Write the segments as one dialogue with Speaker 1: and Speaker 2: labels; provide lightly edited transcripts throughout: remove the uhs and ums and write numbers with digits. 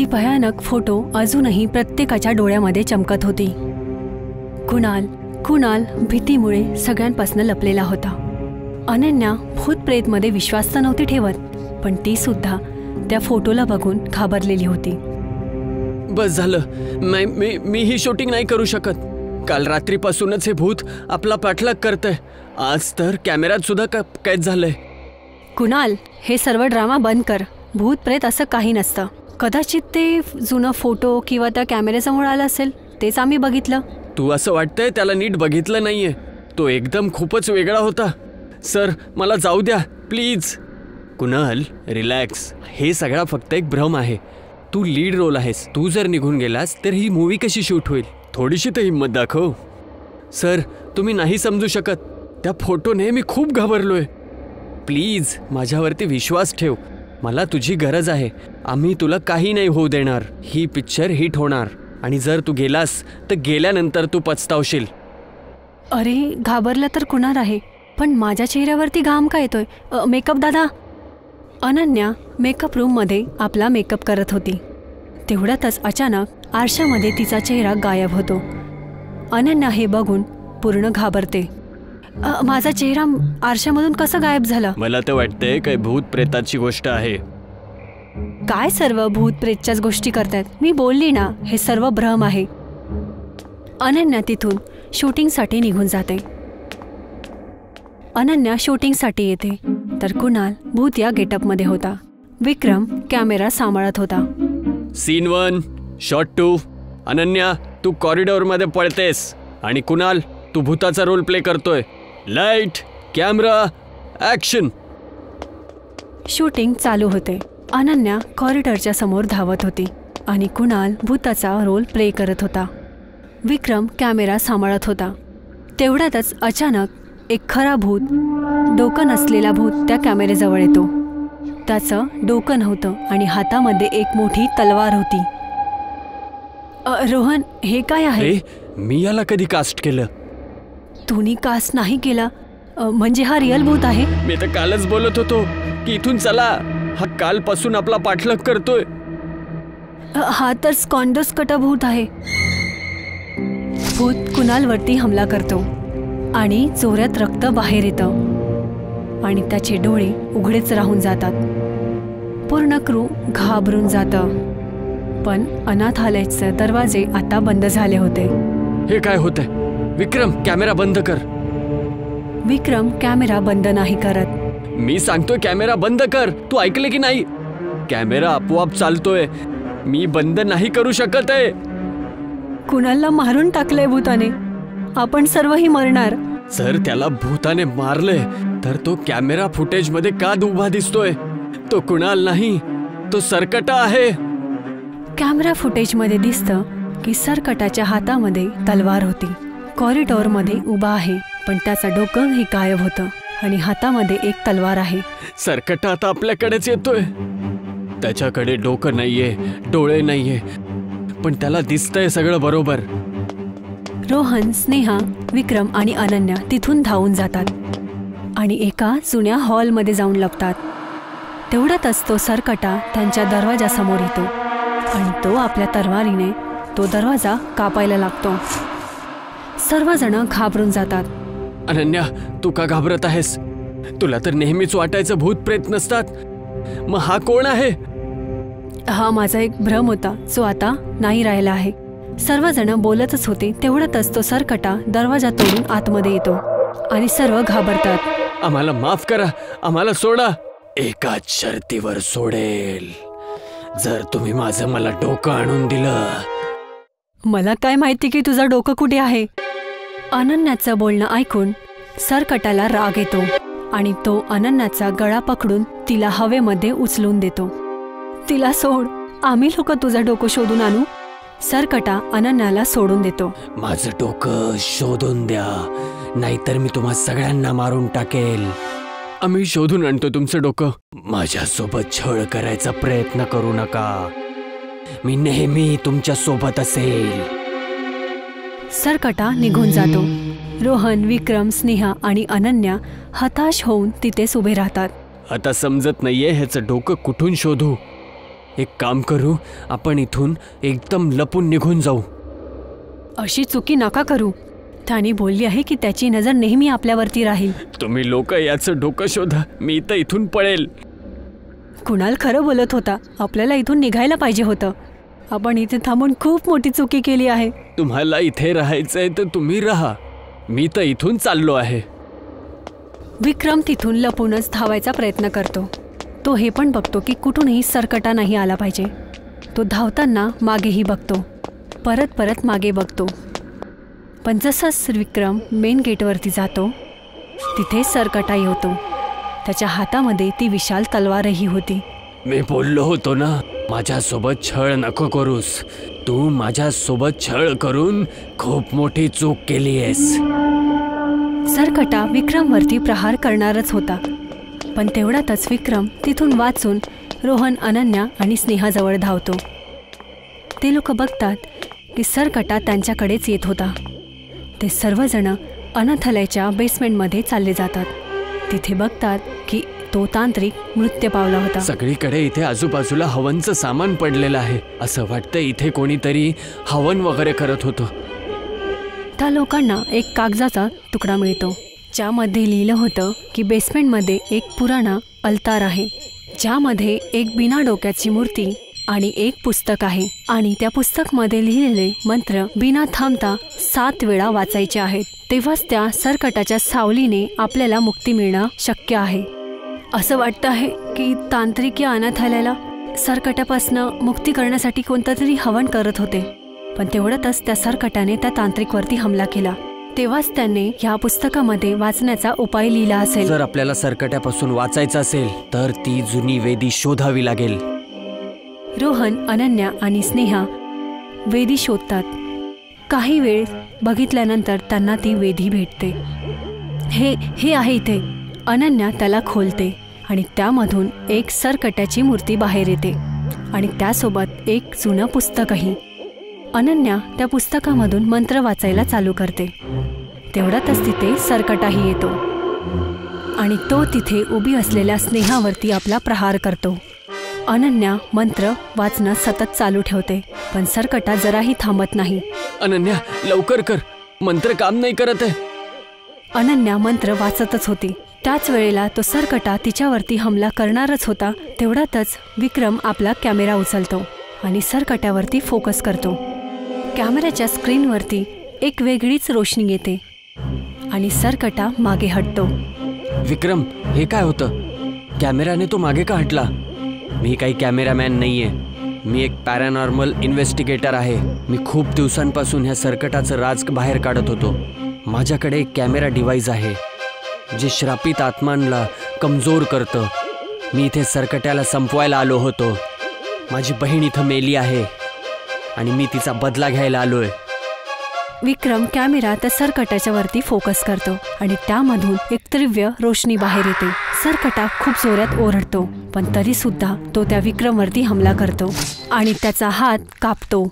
Speaker 1: ती भयानक फोटो अजूनही प्रत्येकाच्या डोळ्यामध्ये चमकत होती. कुणाल भीतीमुळे सगळ्यांपासून लपलेला होता. अनन्या भूत प्रेतमध्ये विश्वास तर नव्हती ठेवत, पण ती सुद्धा त्या फोटोला बघून घाबरलेली होती.
Speaker 2: बस झालं, मी ही शूटिंग नाही करू शकत. काल रात्रीपासूनच हे भूत आपला पाठलाग करतंय. आज तर कॅमेऱ्यात सुद्धा कैद झालंय.
Speaker 1: कुणाल, हे सर्व ड्रामा बंद कर. भूत प्रेत असं काही नसतं. कदाचित ते जुनं फोटो किंवा त्या कॅमेऱ्यासमोर आलं असेल, तेच आम्ही बघितलं.
Speaker 2: तू असं वाटतंय त्याला नीट बघितलं नाहीये. तो एकदम खूपच वेगळा होता. सर, मला जाऊ द्या प्लीज. कुणाल, रिलॅक्स. हे सगळा फक्त एक भ्रम आहे. तू लीड रोल आहेस. तू जर निघून गेलास तर ही मूवी कशी शूट होईल? थोडीशी तर हिंमत दाखव. सर, तुम्ही नाही समजू शकत. त्या फोटोने मी खूप घाबरलोय. प्लीज माझ्यावरती विश्वास ठेव. मला तुझी गरज आहे. आम्ही तुला काही नाही होऊ देणार. ही पिक्चर हिट होणार. आणि जर तू गेलास तर गेल्यानंतर तू पछतावशील.
Speaker 1: अरे, घाबरला तर कुणाल आहे, पण माझ्या चेहऱ्यावरती घाम का येतोय? मेकअप दादा. अनन्या मेकअप रूममध्ये आपला मेकअप करत होती. तेवढ्यातच अचानक आरशामध्ये तिचा चेहरा गायब होतो. अनन्या हे बघून पूर्ण घाबरते. माझा चेहरा आरशामधून कसा गायब झाला?
Speaker 2: मला तर वाटतंय काही भूत प्रेताची गोष्ट आहे.
Speaker 1: काय सर्व भूत प्रेतच्याच गोष्टी करतायत? मी बोलली ना, हे सर्व भ्रम आहे. अनन्या तिथून शूटिंगसाठी निघून जाते. अनन्या शूटिंगसाठी येते तर कुणाल भूत या गेटअपमध्ये होता. विक्रम कॅमेरा सांभाळत होता.
Speaker 2: Scene 1, shot 2. अनन्या, तू कॉरिडॉरमध्ये पळतेस आणि कुणाल, तू भूताचा रोल प्ले करतोय. Light, camera, action.
Speaker 1: शूटिंग चालू होते. अनन्या कॉरिडॉरच्या समोर धावत होती आणि कुणाल भूताचा रोल प्ले करत होता. विक्रम कॅमेरा सांभाळत होता. तेवढ्यातच अचानक एक खरा भूत, डोकं नसलेला भूत त्या कॅमेऱ्याजवळ येतो. त्याचं डोकं नव्हतं आणि हातामध्ये एक मोठी तलवार होती. रोहन, हे काय आहे?
Speaker 2: मी याला कधी कास्ट केलं?
Speaker 1: तुम्ही कास्ट नाही केला म्हणजे हा रिअल भूत आहे?
Speaker 2: मी तर कालच बोलत होतो की इथून चला. हा कालपासून आपला पाठलाग करतोय.
Speaker 1: हा तर स्कॉन्डोस्कटा भूत आहे. भूत कुणालवरती हमला करतो आणि जोरात रक्त बाहेर येतं आणि त्याचे डोळे उघडेच राहून जातात. पूर्ण क्रू घाबरून जातं. पण अनाथालयाचे दरवाजे आता बंद झाले होते.
Speaker 2: हे काय होतंय? विक्रम, कॅमेरा बंद कर.
Speaker 1: विक्रम कॅमेरा बंद नाही करत.
Speaker 2: मी सांगतोय कॅमेरा बंद कर. तू ऐकले की नाही? कॅमेरा आपोआप चालतोय. मी बंद नाही करू शकत आहे.
Speaker 1: कुणालला मारून टाकलंय भूताने. आपण सर्वही मरणार.
Speaker 2: जर त्याला भूताने मारले तर तो कॅमेरा फुटेज मध्ये का उभा दिसतोय? तो कुणाल नाही, तो सरकटा आहे.
Speaker 1: कॅमेरा फुटेज मध्ये दिसतं की सरकटाच्या हातामध्ये तलवार होती. कॉरिडॉर मध्ये उभा आहे, पण त्याचं डोकं हे गायब होतं आणि हातामध्ये एक तलवार आहे.
Speaker 2: सरकटा आता आपल्याकडेच येतोय. त्याच्याकडे डोकं नाहीये, डोळे नाहीये, पण त्याला दिसतंय सगळं बरोबर.
Speaker 1: रोहन, स्नेहा, विक्रम आणि अनन्या तिथून धावून जातात आणि एका जुन्या हॉलमध्ये जाऊन लपतात. तेवढ्यातच तो सरकटा त्यांच्या दरवाजासमोर येतो आणि तो आपल्या तलवारीने तो दरवाजा कापायला लागतो. सर्वजण घाबरून जातात.
Speaker 2: अनन्या, तू का घाबरत आहेस? तुला तर नेहमीच वाटायचं भूत प्रेत नसतात. मग हा कोण आहे?
Speaker 1: हा माझा एक भ्रम होता जो आता नाही राहिला आहे. सर्वजण बोलतच होते. तेवढ्यातच तो सरकटा दरवाजा तोडून आतमध्ये येतो आणि सर्व घाबरतात.
Speaker 2: आम्हाला माफ करा, आम्हाला सोडा. एकाच शर्तीवर सोडेल, जर तुम्ही माझं मला डोकं आणून दिलं.
Speaker 1: मला काय माहिती की तुझं डोकं कुठे आहे? अनन्याचं बोलणं ऐकून सरकटाला राग येतो आणि तो अनन्याचा गळा पकडून तिला हवेमध्ये उचलून देतो. तिला सोड, आम्ही लोक तुझं डोकं शोधून आणू. सरकटा अनन्याला सोडून देतो.
Speaker 2: माझं डोकं शोधून द्या, नाहीतर मी तुम्हा सगळ्यांना मारून टाकेल. आम्ही शोधून आणतो तुमचं डोकं. माझ्यासोबत छळ करायचा प्रयत्न करू नका. मी नेहमी तुमच्या सोबत असेल.
Speaker 1: सरकटा निघून जातो. रोहन, विक्रम, स्नेहा आणि अनन्या हताश होऊन तिथेच उभे राहतात.
Speaker 2: आता समजत नाहीये ह्याचं डोकं कुठून शोधू. एक काम करू, आपण इथून एकदम लपून निघून जाऊ.
Speaker 1: अशी चुकी नका करू. त्याने बोलली आहे की त्याची नजर नेहमी आपल्यावरती राहील.
Speaker 2: तुम्ही लोक याचं डोकं शोधा, मी तर इथून पळेल.
Speaker 1: कुणाल खरं बोलत होता. आपल्याला इथून निघायला पाहिजे होतं. आपण इथे थांबून खूप मोठी चुकी केली आहे.
Speaker 2: तुम्हाला इथे राहायचंय तर तुम्ही राहा, मी तर इथून चाललो आहे.
Speaker 1: विक्रम तिथून लपूनच धावायचा प्रयत्न करतो. तो हे पण बघतो की कुठूनही सरकटा नाही आला पाहिजे. तो धावताना मागेही बघतो, परत परत मागे बघतो. पण जसाच विक्रम मेन गेटवरती जातो तिथे सरकटा येतो. त्याच्या हातामध्ये ती विशाल तलवारही होती.
Speaker 2: मी बोललो होतो ना, माझ्यासोबत छळ नको करूस. तू माझ्यासोबत छळ करून खूप मोठी चूक केली आहेस.
Speaker 1: सरकटा विक्रमवरती प्रहार करणारच होता. पण तेवढ्यातच विक्रम तिथून वाचून रोहन, अनन्या आणि स्नेहाजवळ धावतो. ते लोक बघतात की सरकटा त्यांच्याकडेच येत होता. ते सर्वजण अनाथालयाच्या बेसमेंटमध्ये चालले जातात. तिथे बघतात की तो तांत्रिक मृत्यू पावला होता.
Speaker 2: सगळीकडे इथे आजूबाजूला हवनचं सामान पडलेलं आहे. असं वाटतं इथे कोणीतरी हवन वगैरे करत होतं.
Speaker 1: त्या लोकांना एक कागदाचा तुकडा मिळतो ज्यामध्ये लिहिलं होतं की बेसमेंटमध्ये एक पुराणा अल्तार आहे, ज्यामध्ये एक बिना डोक्याची मूर्ती आणि एक पुस्तक आहे. आणि त्या पुस्तकमध्ये लिहिलेले मंत्र बिना थांबता 7 वेळा वाचायचे आहेत. तेव्हाच त्या सरकटाच्या सावलीने आपल्याला मुक्ती मिळणं शक्य आहे. असं वाटतं आहे की तांत्रिक या अनाथालयाला सरकटापासनं मुक्ती करण्यासाठी कोणतं तरी हवन करत होते. पण तेवढ्यातच त्या सरकटाने त्या तांत्रिकवरती हमला केला. तेव्हाच त्याने ह्या पुस्तकामध्ये वाचण्याचा उपाय लिहिला असेल.
Speaker 2: जर आपल्याला सरकट्यापासून वाचायचं असेल तर ती जुनी वेदी शोधावी लागेल.
Speaker 1: रोहन, अनन्या आणि स्नेहा वेदी शोधतात. काही वेळ बघितल्यानंतर त्यांना ती वेदी भेटते. हे आहे इथे. अनन्या त्याला खोलते आणि त्यामधून एक सरकट्याची मूर्ती बाहेर येते आणि त्यासोबत एक जुनं पुस्तकही. अनन्या त्या पुस्तकामधून मंत्र वाचायला चालू करते. तेवढ्यातच तिथे सरकटाही येतो आणि तो तिथे उभी असलेल्या स्नेहावरती आपला प्रहार करतो. अनन्या मंत्र वाचणं सतत चालू ठेवते, पण सरकटा जराही थांबत नाही.
Speaker 2: अनन्या लवकर कर, मंत्र काम नाही करत आहे.
Speaker 1: अनन्या मंत्र वाचतच होती. त्याच वेळेला तो सरकटा तिच्यावरती हमला करणारच होता. तेवढ्यातच विक्रम आपला कॅमेरा उचलतो आणि सरकट्यावरती फोकस करतो. कॅमेऱ्याच्या स्क्रीनवरती एक वेगळीच रोशनी येते आणि सरकटा मागे हटतो.
Speaker 2: विक्रम, हे काय होतं? कॅमेराने तो मागे का हटला? मी काही कॅमेरामॅन नाहीये, मी एक पॅरानॉर्मल इन्व्हेस्टिगेटर आहे. मी खूप दिवसांपासून ह्या सरकटाचं राज बाहेर काढत होतो. माझ्याकडे एक कॅमेरा डिव्हाइस आहे जे श्रापित आत्मांना कमजोर करतं. मी इथे सरकट्याला संपवायला आलो होतो. माझी बहीण इथं मेली आहे आणि मी तिचा बदला घ्यायला आलोय.
Speaker 1: विक्रम कॅमेरा त्या सरकटाच्या वरती फोकस करतो आणि त्यामधून एक तीव्र रोशनी बाहेर येते. सरकटा खूप जोरात ओरडतो, पण तरी सुद्धा तो त्या विक्रमवरती हमला करतो आणि त्याचा हात कापतो.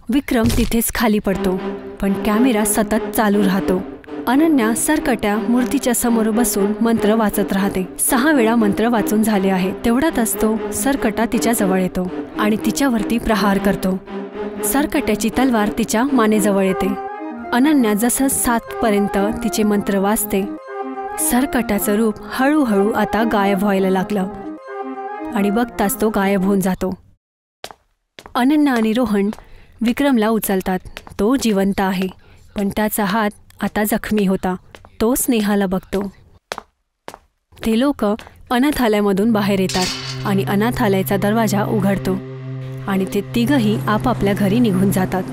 Speaker 1: विक्रम तिथेच खाली पडतो, पण कॅमेरा सतत चालू राहतो. अनन्या सरकट्या मूर्तीच्या समोर बसून मंत्र वाचत राहते. 6 वेळा मंत्र वाचून झाले आहे. तेवढ्यातच तो सरकटा तिच्या जवळ येतो आणि तिच्यावरती प्रहार करतो. सरकट्याची तलवार तिच्या मानेजवळ येते. अनन्या जसं 7 पर्यंत तिचे मंत्र वाचते, सरकट्याचं रूप हळूहळू आता गायब व्हायला लागलं आणि बघताच तो गायब होऊन जातो. अनन्या आणि रोहन विक्रमला उचलतात. तो जिवंत आहे, पण त्याचा हात आता जखमी होता. तो स्नेहाला बघतो. ते लोक अनाथालयामधून बाहेर येतात आणि अनाथालयाचा दरवाजा उघडतो आणि ते तिघही आपापल्या घरी निघून जातात.